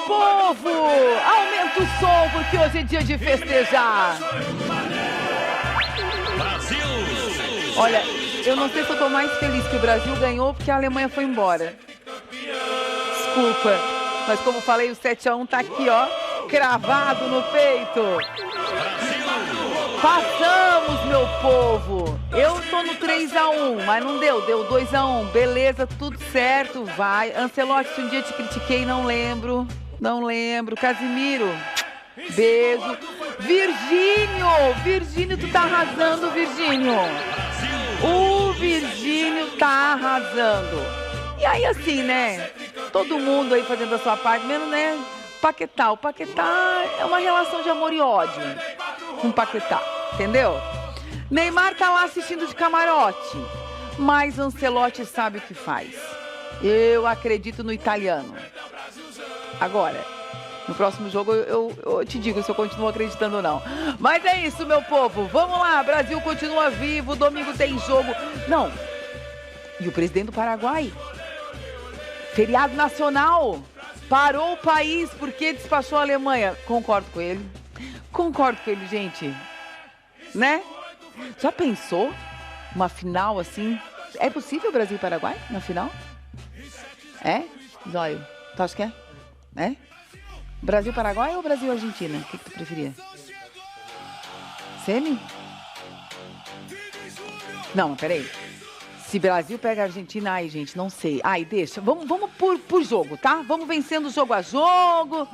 povo! Aumenta o som, porque hoje é dia de festejar. Brasil! Olha, eu não sei se eu tô mais feliz que o Brasil ganhou porque a Alemanha foi embora. Desculpa, mas como falei, o 7-1 tá aqui, ó, cravado no peito. Passamos, meu povo. Eu tô no 3-1, mas não deu, deu 2-1. Beleza, tudo certo, vai. Ancelotti, se um dia te critiquei, não lembro. Não lembro. Casimiro, beijo. Virgínio, tu tá arrasando, Virgínio. O Virgínio tá arrasando. E aí, assim, né? Todo mundo aí fazendo a sua parte, menos, né? Paquetá. O Paquetá é uma relação de amor e ódio com o Paquetá, entendeu? Neymar tá lá assistindo de camarote, mas Ancelotti sabe o que faz. Eu acredito no italiano. Agora, no próximo jogo eu te digo se eu continuo acreditando ou não. Mas é isso, meu povo. Vamos lá, Brasil continua vivo, domingo tem jogo. Não. E o presidente do Paraguai? Feriado nacional. Parou o país porque despachou a Alemanha. Concordo com ele. Concordo com ele, gente. Né? Já pensou uma final assim? É possível Brasil e Paraguai na final? É? Zóio, tu acha que é? É? Brasil-Paraguai ou Brasil-Argentina? O que tu preferia? Semi? Não, peraí. Se Brasil pega a Argentina, ai, gente, não sei. Ai, deixa. Vamos por jogo, tá? Vamos vencendo jogo a jogo.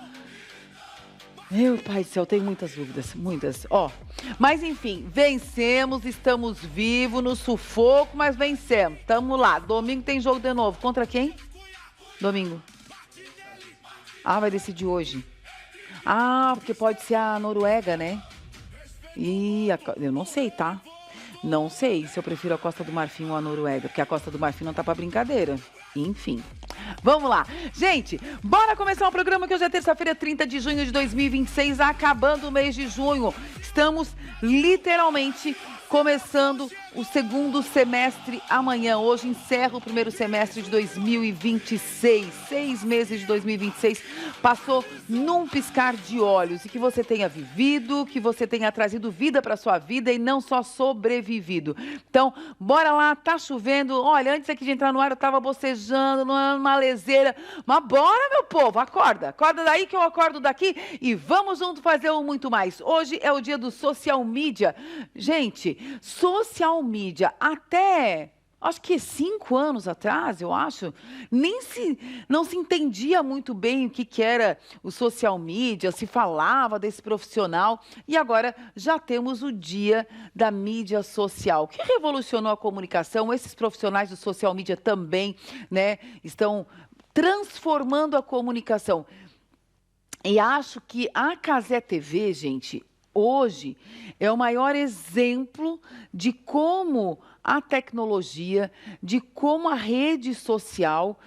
Meu pai do céu, tenho muitas dúvidas, muitas. Ó, mas enfim, vencemos, estamos vivos no sufoco, mas vencemos. Tamo lá. Domingo tem jogo de novo. Contra quem? Domingo. Ah, vai decidir hoje. Ah, porque pode ser a Noruega, né? Eu não sei, tá? Não sei se eu prefiro a Costa do Marfim ou a Noruega, porque a Costa do Marfim não tá pra brincadeira. Enfim. Vamos lá. Gente, bora começar o programa que hoje é terça-feira, 30 de junho de 2026, acabando o mês de junho. Estamos literalmente começando o segundo semestre amanhã. Hoje encerra o primeiro semestre de 2026. 6 meses de 2026 passou num piscar de olhos. E que você tenha vivido, que você tenha trazido vida para sua vida e não só sobrevivido. Então, bora lá, tá chovendo. Olha, antes aqui de entrar no ar eu tava bocejando, numa leseira. Mas bora, meu povo, acorda. Acorda daí que eu acordo daqui e vamos junto fazer o muito mais. Hoje é o dia do social media. Gente, social media, até, acho que 5 anos atrás, eu acho, não se entendia muito bem o que era o social media, se falava desse profissional, e agora já temos o dia da mídia social, que revolucionou a comunicação. Esses profissionais do social media também, né, estão transformando a comunicação. E acho que a Cazé TV, gente, hoje é o maior exemplo de como a tecnologia, de como a rede social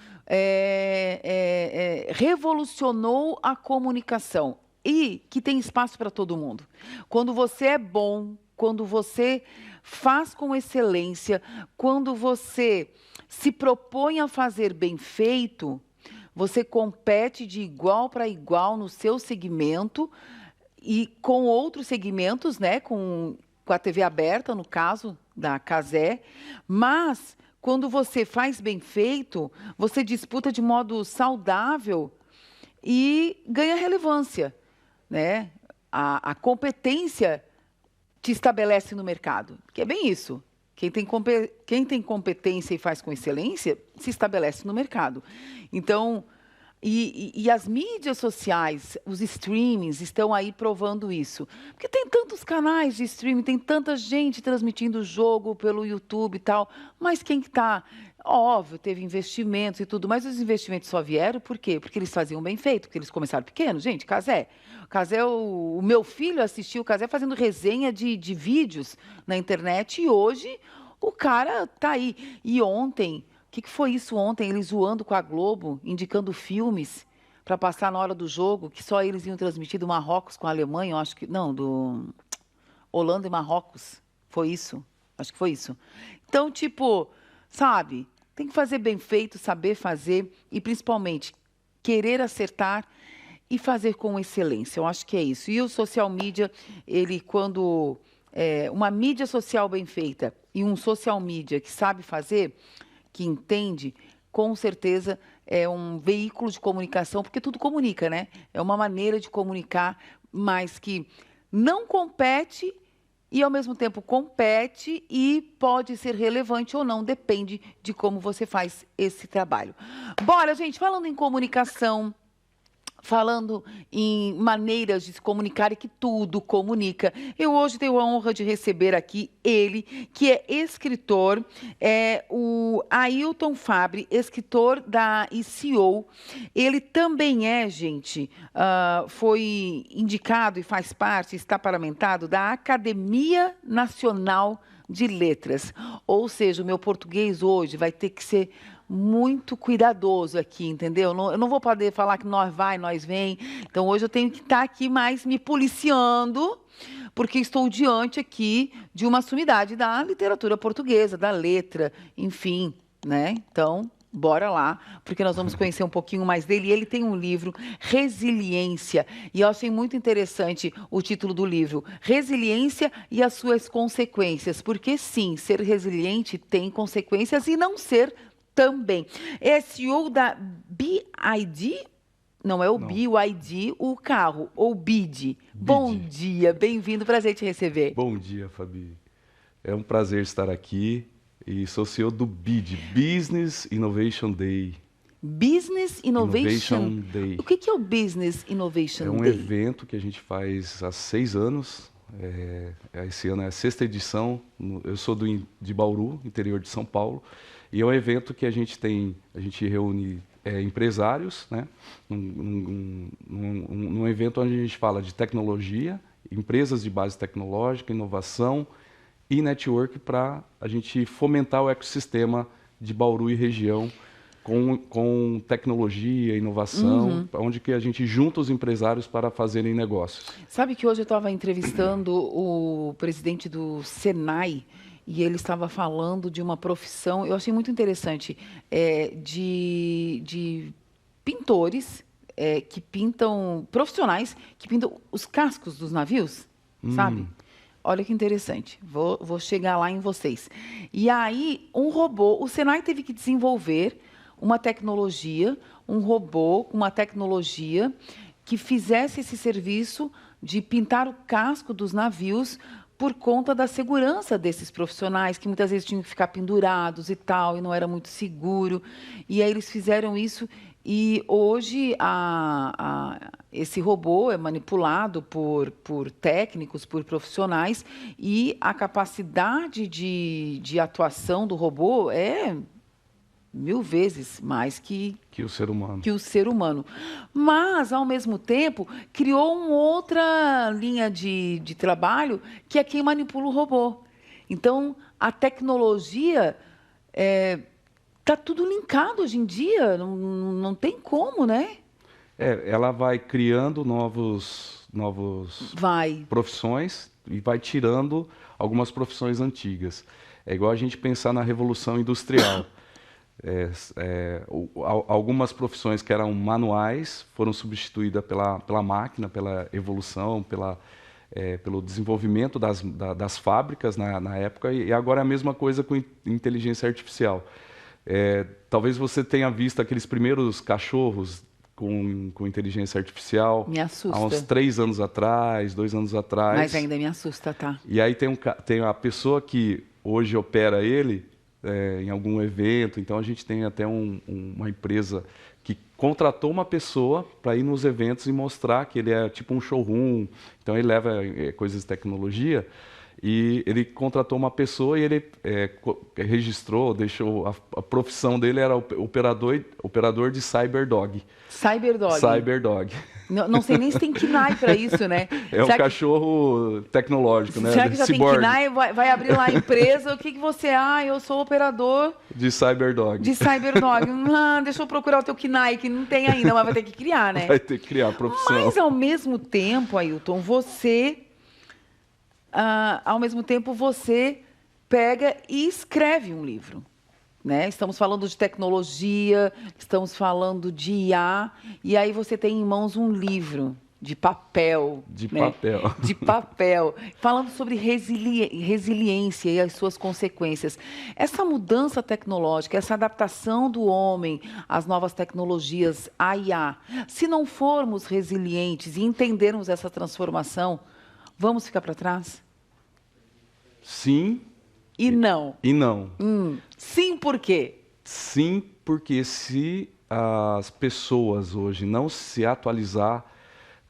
revolucionou a comunicação e que tem espaço para todo mundo. Quando você é bom, quando você faz com excelência, quando você se propõe a fazer bem feito, você compete de igual para igual no seu segmento e com outros segmentos, né, com a TV aberta, no caso da Cazé, mas quando você faz bem feito, você disputa de modo saudável e ganha relevância, né? A competência te estabelece no mercado, que é bem isso. Quem tem competência e faz com excelência, se estabelece no mercado. Então, e as mídias sociais, os streamings, estão aí provando isso. Porque tem tantos canais de streaming, tem tanta gente transmitindo o jogo pelo YouTube e tal, mas quem que está... Óbvio, teve investimentos e tudo, mas os investimentos só vieram por quê? Porque eles faziam bem feito, porque eles começaram pequenos. Gente, Cazé, o meu filho assistiu o Cazé fazendo resenha de vídeos na internet e hoje o cara tá aí. E ontem, o que foi isso ontem? Eles zoando com a Globo, indicando filmes para passar na hora do jogo, que só eles iam transmitir do Marrocos com a Alemanha, eu acho que... Não, do Holanda e Marrocos. Foi isso. Acho que foi isso. Então, tipo, sabe... Tem que fazer bem feito, saber fazer e, principalmente, querer acertar e fazer com excelência. Eu acho que é isso. E o social media, ele quando uma mídia social bem feita e um social media que sabe fazer, que entende, com certeza é um veículo de comunicação, porque tudo comunica, né? É uma maneira de comunicar, mas que não compete e, ao mesmo tempo, compete e pode ser relevante ou não, depende de como você faz esse trabalho. Bora, gente, falando em comunicação, falando em maneiras de se comunicar e que tudo comunica. Eu hoje tenho a honra de receber aqui ele, que é escritor, é o Ailton Fabre, escritor e CEO. Ele também é, gente, foi indicado e faz parte, está paramentado da Academia Nacional de Letras. Ou seja, o meu português hoje vai ter que ser muito cuidadoso aqui, entendeu? Eu não vou poder falar que nós vai, nós vem. Então, hoje eu tenho que estar aqui mais me policiando, porque estou diante aqui de uma sumidade da literatura portuguesa, da letra, enfim, né? Então, bora lá, porque nós vamos conhecer um pouquinho mais dele. Ele tem um livro, Resiliência, e eu achei muito interessante o título do livro, Resiliência e as suas consequências, porque sim, ser resiliente tem consequências e não ser também. É CEO da BYD, não é o Não. BYD, o carro, ou BID. Bom dia, bem-vindo, prazer te receber. Bom dia, Fabi. É um prazer estar aqui e sou CEO do BID, Business Innovation Day. Business Innovation Day. O que é o Business Innovation Day? É um evento que a gente faz há 6 anos. Esse ano é a 6ª edição. Eu sou de Bauru, interior de São Paulo. E é um evento que a gente reúne empresários, né? Num evento onde a gente fala de tecnologia, empresas de base tecnológica, inovação e network para a gente fomentar o ecossistema de Bauru e região com tecnologia, inovação, onde que a gente junta os empresários para fazerem negócios. Sabe que hoje eu estava entrevistando o presidente do Senai, e ele estava falando de uma profissão, eu achei muito interessante, de pintores que pintam, profissionais que pintam os cascos dos navios, sabe? Olha que interessante, vou chegar lá em vocês. E aí, um robô, o Senai teve que desenvolver uma tecnologia, um robô com uma tecnologia que fizesse esse serviço de pintar o casco dos navios por conta da segurança desses profissionais, que muitas vezes tinham que ficar pendurados e tal, e não era muito seguro. E aí eles fizeram isso, e hoje esse robô é manipulado por técnicos, por profissionais, e a capacidade de atuação do robô é 1000 vezes mais que o ser humano. Mas, ao mesmo tempo, criou uma outra linha de trabalho, que é quem manipula o robô. Então, a tecnologia está tudo linkado hoje em dia, não tem como, né? Ela vai criando novos profissões e vai tirando algumas profissões antigas. É igual a gente pensar na Revolução Industrial. Algumas profissões que eram manuais foram substituídas pela máquina, pela evolução, pelo desenvolvimento das fábricas na época, e agora é a mesma coisa com inteligência artificial. Talvez você tenha visto aqueles primeiros cachorros com inteligência artificial. Me assusta. Há uns 3 anos atrás, 2 anos atrás. Mas ainda me assusta, tá? E aí tem a pessoa que hoje opera ele, em algum evento. Então, a gente tem até uma empresa que contratou uma pessoa para ir nos eventos e mostrar que ele é tipo um showroom. Então, ele leva coisas de tecnologia. E ele contratou uma pessoa e ele registrou, deixou... A profissão dele era operador de Cyberdog. Cyberdog. Cyberdog. Não sei nem se tem KNAI para isso, né? É um cachorro tecnológico, né? Será que já Cyborg. tem KNAI? Vai abrir lá a empresa, o que você... eu sou operador... De Cyberdog. De Cyberdog. Deixa eu procurar o teu KNAI, que não tem ainda, mas vai ter que criar, né? Vai ter que criar a profissão. Mas, ao mesmo tempo, Ailton, você pega e escreve um livro. né? Estamos falando de tecnologia, estamos falando de IA, e aí você tem em mãos um livro de papel, De né? papel. De papel, falando sobre resiliência e as suas consequências. Essa mudança tecnológica, essa adaptação do homem às novas tecnologias, à IA, se não formos resilientes e entendermos essa transformação, vamos ficar para trás? Sim E não. e não. Sim, por quê? Sim, porque se as pessoas hoje não se atualizar,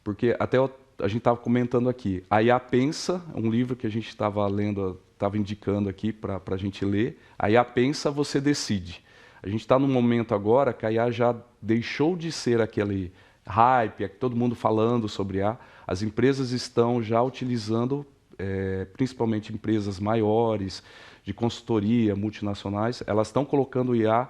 porque a gente estava comentando aqui, a IA Pensa, um livro que a gente estava lendo, estava indicando aqui para a gente ler, a IA Pensa, você decide. A gente está num momento agora que a IA já deixou de ser aquele hype, todo mundo falando sobre IA, as empresas estão já utilizando, principalmente empresas maiores, de consultoria, multinacionais, elas estão colocando IA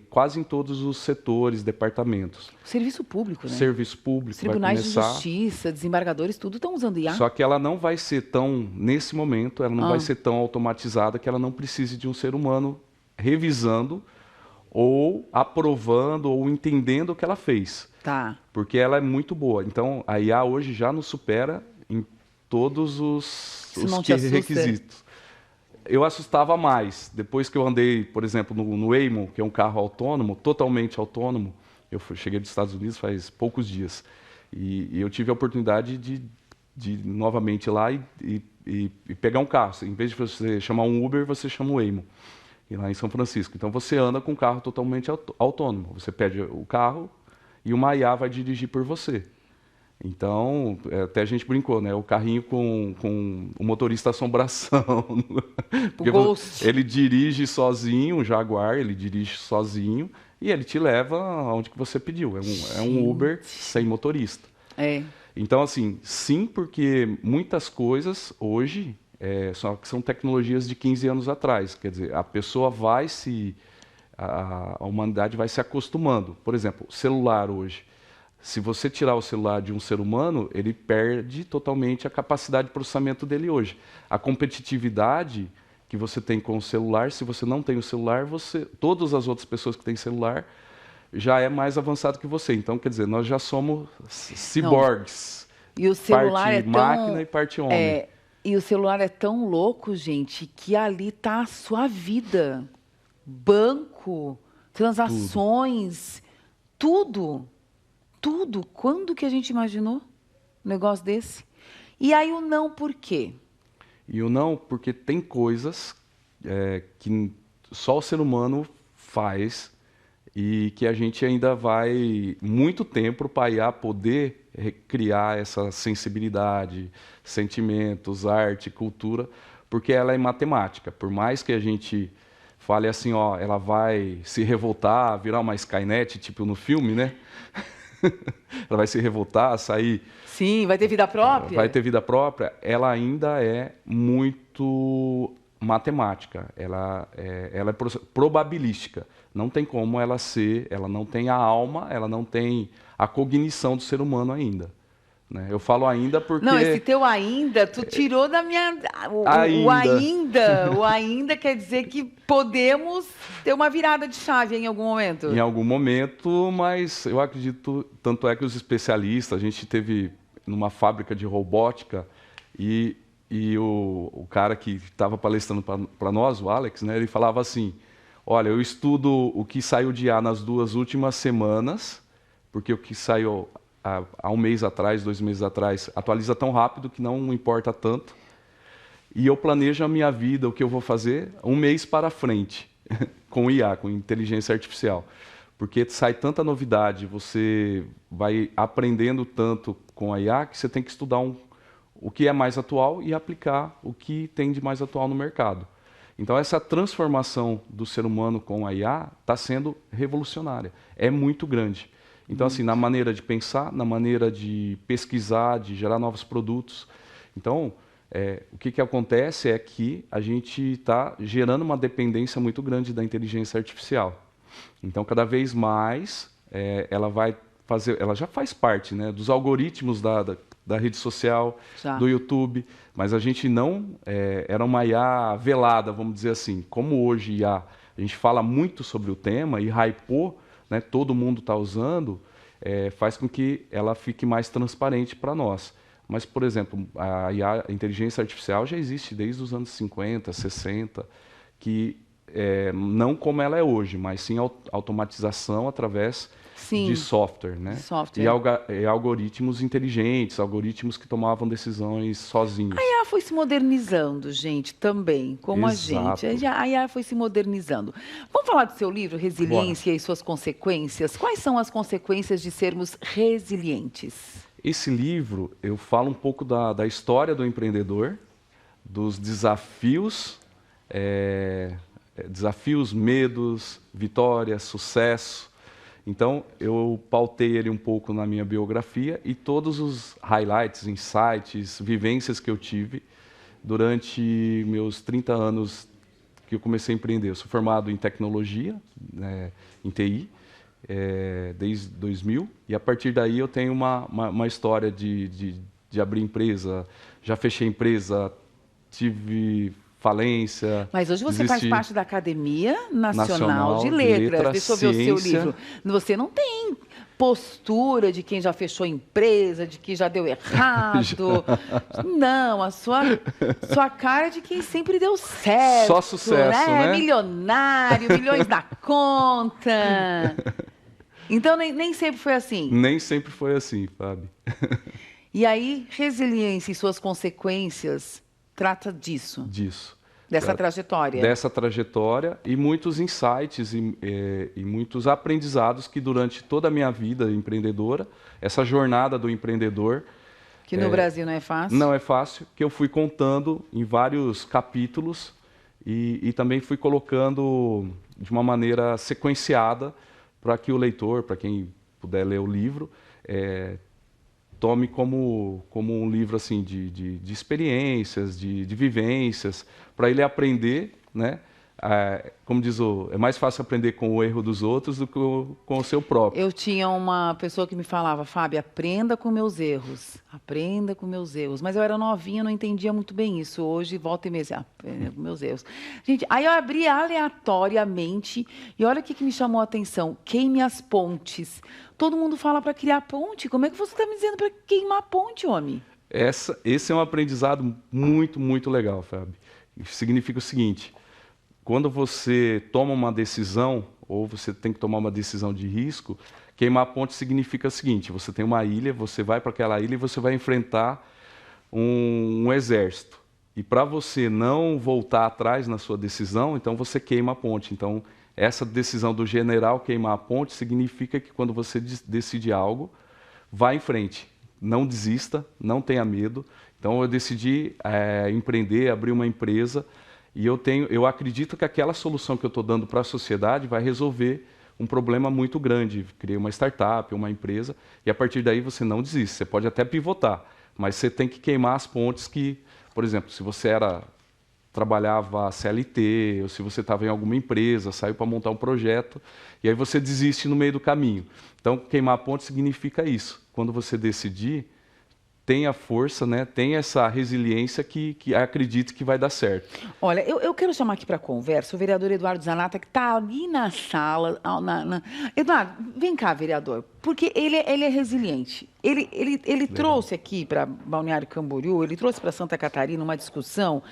quase em todos os setores, departamentos. Serviço público, né? Serviço público Os tribunais vai começar, de justiça, desembargadores, tudo estão usando IA. só que ela não vai ser tão, nesse momento, ela não vai ser tão automatizada que ela não precise de um ser humano revisando ou aprovando ou entendendo o que ela fez. Tá. Porque ela é muito boa. Então, a IA hoje já nos supera em todos os não te assusta? requisitos. Eu assustava mais. Depois que eu andei, por exemplo, no Waymo, que é um carro autônomo, totalmente autônomo, cheguei dos Estados Unidos faz poucos dias. E eu tive a oportunidade de novamente ir lá e pegar um carro. Em vez de você chamar um Uber, você chama o Waymo. E lá em São Francisco. Então você anda com um carro totalmente autônomo. Você pede o carro e uma IA vai dirigir por você. Então, até a gente brincou, né? O carrinho com o motorista assombração. Porque Ghost. ele dirige sozinho, o Jaguar, ele dirige sozinho e ele te leva aonde que você pediu. É um Uber sem motorista. É. Então, assim, sim, porque muitas coisas hoje são tecnologias de 15 anos atrás. Quer dizer, a pessoa a humanidade vai se acostumando. Por exemplo, celular hoje. Se você tirar o celular de um ser humano, ele perde totalmente a capacidade de processamento dele hoje. A competitividade que você tem com o celular, se você não tem o celular, todas as outras pessoas que têm celular já é mais avançado que você. Então, quer dizer, nós já somos ciborgues. E o celular parte é tão, máquina e parte homem. E o celular é tão louco, gente, que ali está a sua vida. Banco, transações, tudo. Tudo. Quando que a gente imaginou um negócio desse? E aí o não por quê? E o não porque tem coisas que só o ser humano faz e que a gente ainda vai muito tempo para IA poder criar essa sensibilidade, sentimentos, arte, cultura, porque ela é matemática. Por mais que a gente fale assim, ó, ela vai se revoltar, virar uma Skynet, tipo no filme, né? Ela vai se revoltar, sair... Sim, vai ter vida própria? Vai ter vida própria. Ela ainda é muito matemática. Ela é probabilística. Não tem como ela ser... Ela não tem a alma, ela não tem a cognição do ser humano ainda. Né? Eu falo ainda porque... Não, esse teu ainda, tu tirou da minha... O ainda quer dizer que podemos ter uma virada de chave em algum momento. Em algum momento, mas eu acredito... Tanto é que os especialistas... A gente teve numa fábrica de robótica e o cara que estava palestrando para nós, o Alex, né, ele falava assim, olha, eu estudo o que saiu de IA nas 2 últimas semanas, porque o que saiu... há um mês atrás, 2 meses atrás, atualiza tão rápido que não importa tanto. E eu planejo a minha vida, o que eu vou fazer, 1 mês para frente, com IA, com inteligência artificial. Porque sai tanta novidade, você vai aprendendo tanto com a IA, que você tem que estudar o que é mais atual e aplicar o que tem de mais atual no mercado. Então, essa transformação do ser humano com a IA está sendo revolucionária. É muito grande. Então, assim, na maneira de pensar, na maneira de pesquisar, de gerar novos produtos. Então, o que acontece é que a gente está gerando uma dependência muito grande da inteligência artificial. Então, cada vez mais, ela vai fazer... Ela já faz parte, né, dos algoritmos da rede social, do YouTube, mas a gente não... era uma IA velada, vamos dizer assim. Como hoje IA a gente fala muito sobre o tema e hypou, né, todo mundo está usando, faz com que ela fique mais transparente para nós. Mas, por exemplo, a inteligência artificial já existe desde os anos 50, 60, que não como ela é hoje, mas sim automatização através de software, né? E algoritmos inteligentes, algoritmos que tomavam decisões sozinhos. A IA foi se modernizando, gente, também, como Exato. a gente. A IA foi se modernizando. Vamos falar do seu livro, Resiliência e suas consequências? Quais são as consequências de sermos resilientes? Esse livro, eu falo um pouco da história do empreendedor, dos desafios, medos, vitórias, sucesso. Então, eu pautei ele um pouco na minha biografia e todos os highlights, insights, vivências que eu tive durante meus 30 anos que eu comecei a empreender. Eu sou formado em tecnologia, em TI, desde 2000, e a partir daí eu tenho uma história de abrir empresa, já fechei empresa, tive falência. Mas hoje você faz parte da Academia Nacional de Letras. Deixa eu ver o seu livro. Você não tem postura de quem já fechou empresa, de que já deu errado. Não, a sua cara é de quem sempre deu certo. Só sucesso, né? Milionário, milhões na conta. Então, nem sempre foi assim. Nem sempre foi assim, Fábio. E aí, resiliência e suas consequências trata disso. Dessa trajetória. Dessa trajetória e muitos insights e muitos aprendizados que durante toda a minha vida empreendedora, essa jornada do empreendedor... Que no Brasil não é fácil. Não é fácil, que eu fui contando em vários capítulos e também fui colocando de uma maneira sequenciada para que o leitor, para quem puder ler o livro, tome como um livro assim, de experiências, de vivências, para ele aprender, né? Como diz é mais fácil aprender com o erro dos outros do que com o seu próprio. Eu tinha uma pessoa que me falava, Fábio, aprenda com meus erros. Aprenda com meus erros. Mas eu era novinha, não entendia muito bem isso. Hoje, volta e meia, aprenda com meus erros. Gente, aí eu abri aleatoriamente e olha o que me chamou a atenção. Queime as pontes. Todo mundo fala para criar ponte. Como é que você está me dizendo para queimar a ponte, homem? Esse é um aprendizado muito, muito legal, Fábio. Significa o seguinte... Quando você toma uma decisão, ou você tem que tomar uma decisão de risco, queimar a ponte significa o seguinte, você tem uma ilha, você vai para aquela ilha e você vai enfrentar um exército. E para você não voltar atrás na sua decisão, então você queima a ponte. Então, essa decisão do general queimar a ponte significa que quando você decide algo, vá em frente. Não desista, não tenha medo. Então, eu decidi empreender, abrir uma empresa. E eu acredito que aquela solução que eu estou dando para a sociedade vai resolver um problema muito grande. Criei uma startup, uma empresa, e a partir daí você não desiste. Você pode até pivotar, mas você tem que queimar as pontes que, por exemplo, se você trabalhava CLT, ou se você estava em alguma empresa, saiu para montar um projeto, e aí você desiste no meio do caminho. Então, queimar a ponte significa isso. Quando você decidir, tenha força, né? Tenha essa resiliência que acredite que vai dar certo. Olha, eu quero chamar aqui para conversa o vereador Eduardo Zanata, que está ali na sala. Eduardo, vem cá, vereador, porque ele é resiliente. Ele trouxe aqui para Balneário Camboriú, ele trouxe para Santa Catarina uma discussão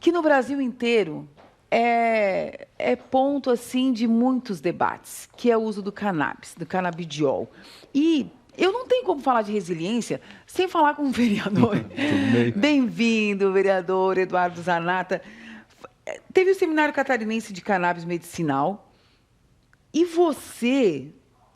que no Brasil inteiro é ponto assim de muitos debates, que é o uso do cannabis, do canabidiol. E eu não tenho como falar de resiliência sem falar com o vereador. Bem-vindo, vereador Eduardo Zanata. Teve o Seminário Catarinense de Cannabis Medicinal e você,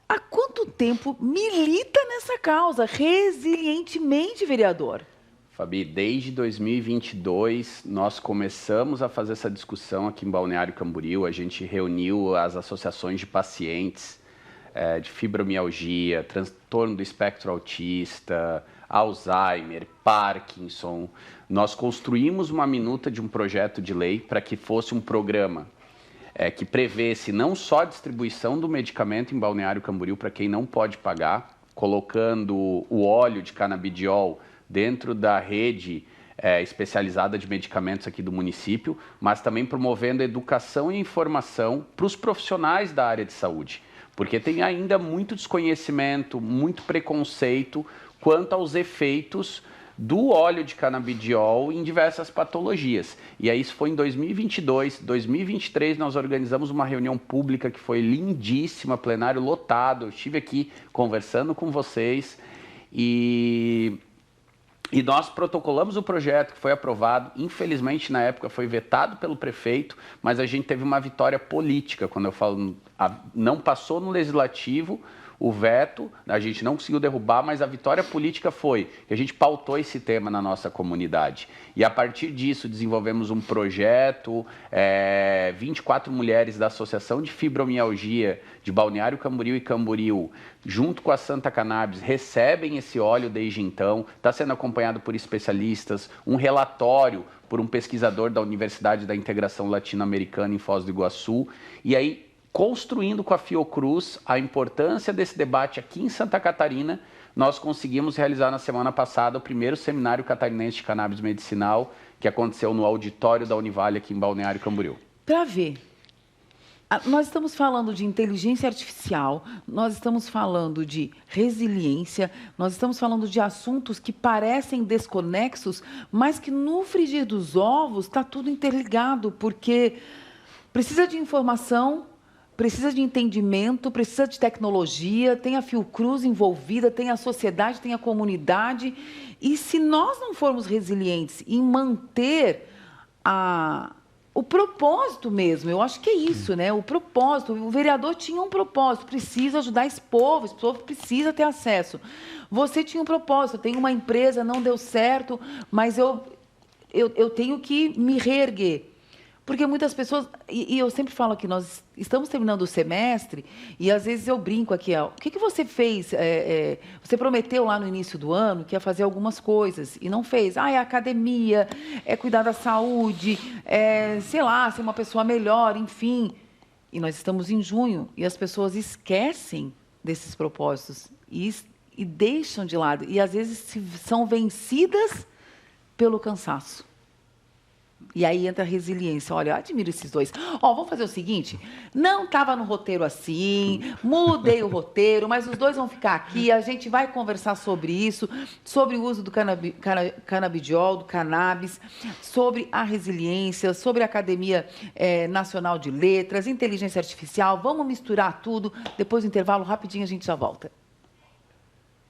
há quanto tempo milita nessa causa, resilientemente, vereador? Fabi, desde 2022, nós começamos a fazer essa discussão aqui em Balneário Camboriú. A gente reuniu as associações de pacientes de fibromialgia, transtorno do espectro autista, Alzheimer, Parkinson. Nós construímos uma minuta de um projeto de lei para que fosse um programa que prevesse não só a distribuição do medicamento em Balneário Camboriú para quem não pode pagar, colocando o óleo de canabidiol dentro da rede especializada de medicamentos aqui do município, mas também promovendo educação e informação para os profissionais da área de saúde, porque tem ainda muito desconhecimento, muito preconceito quanto aos efeitos do óleo de canabidiol em diversas patologias. E aí isso foi em 2022, 2023 nós organizamos uma reunião pública que foi lindíssima, plenário lotado, eu estive aqui conversando com vocês e nós protocolamos o projeto que foi aprovado, infelizmente na época foi vetado pelo prefeito, mas a gente teve uma vitória política, quando eu falo, não passou no legislativo, o veto, a gente não conseguiu derrubar, mas a vitória política foi que a gente pautou esse tema na nossa comunidade. E a partir disso desenvolvemos um projeto, 24 mulheres da Associação de Fibromialgia de Balneário Camboriú e Camboriú, junto com a Santa Cannabis, recebem esse óleo desde então, está sendo acompanhado por especialistas, um relatório por um pesquisador da Universidade da Integração Latino-Americana em Foz do Iguaçu, e aí construindo com a Fiocruz a importância desse debate aqui em Santa Catarina, nós conseguimos realizar na semana passada o primeiro seminário catarinense de cannabis medicinal, que aconteceu no auditório da Univale aqui em Balneário Camboriú. Para ver, nós estamos falando de inteligência artificial, nós estamos falando de resiliência, nós estamos falando de assuntos que parecem desconexos, mas que no frigir dos ovos está tudo interligado, porque precisa de informação, precisa de entendimento, precisa de tecnologia, tem a Fiocruz envolvida, tem a sociedade, tem a comunidade. E se nós não formos resilientes em manter o propósito mesmo, eu acho que é isso, né? O propósito, o vereador tinha um propósito, precisa ajudar esse povo precisa ter acesso. Você tinha um propósito, tem uma empresa, não deu certo, mas eu tenho que me reerguer. Porque muitas pessoas, e eu sempre falo aqui, nós estamos terminando o semestre, e às vezes eu brinco aqui, o que você fez? Você prometeu lá no início do ano que ia fazer algumas coisas, e não fez. É academia, é cuidar da saúde, sei lá, ser uma pessoa melhor, enfim. E nós estamos em junho, e as pessoas esquecem desses propósitos, e deixam de lado, e às vezes são vencidas pelo cansaço. E aí entra a resiliência. Olha, eu admiro esses dois. Vamos fazer o seguinte, não estava no roteiro assim, mudei o roteiro, mas os dois vão ficar aqui, a gente vai conversar sobre isso, sobre o uso do canabidiol, do cannabis, sobre a resiliência, sobre a Academia Nacional de Letras, inteligência artificial, vamos misturar tudo. Depois do intervalo, rapidinho, a gente já volta.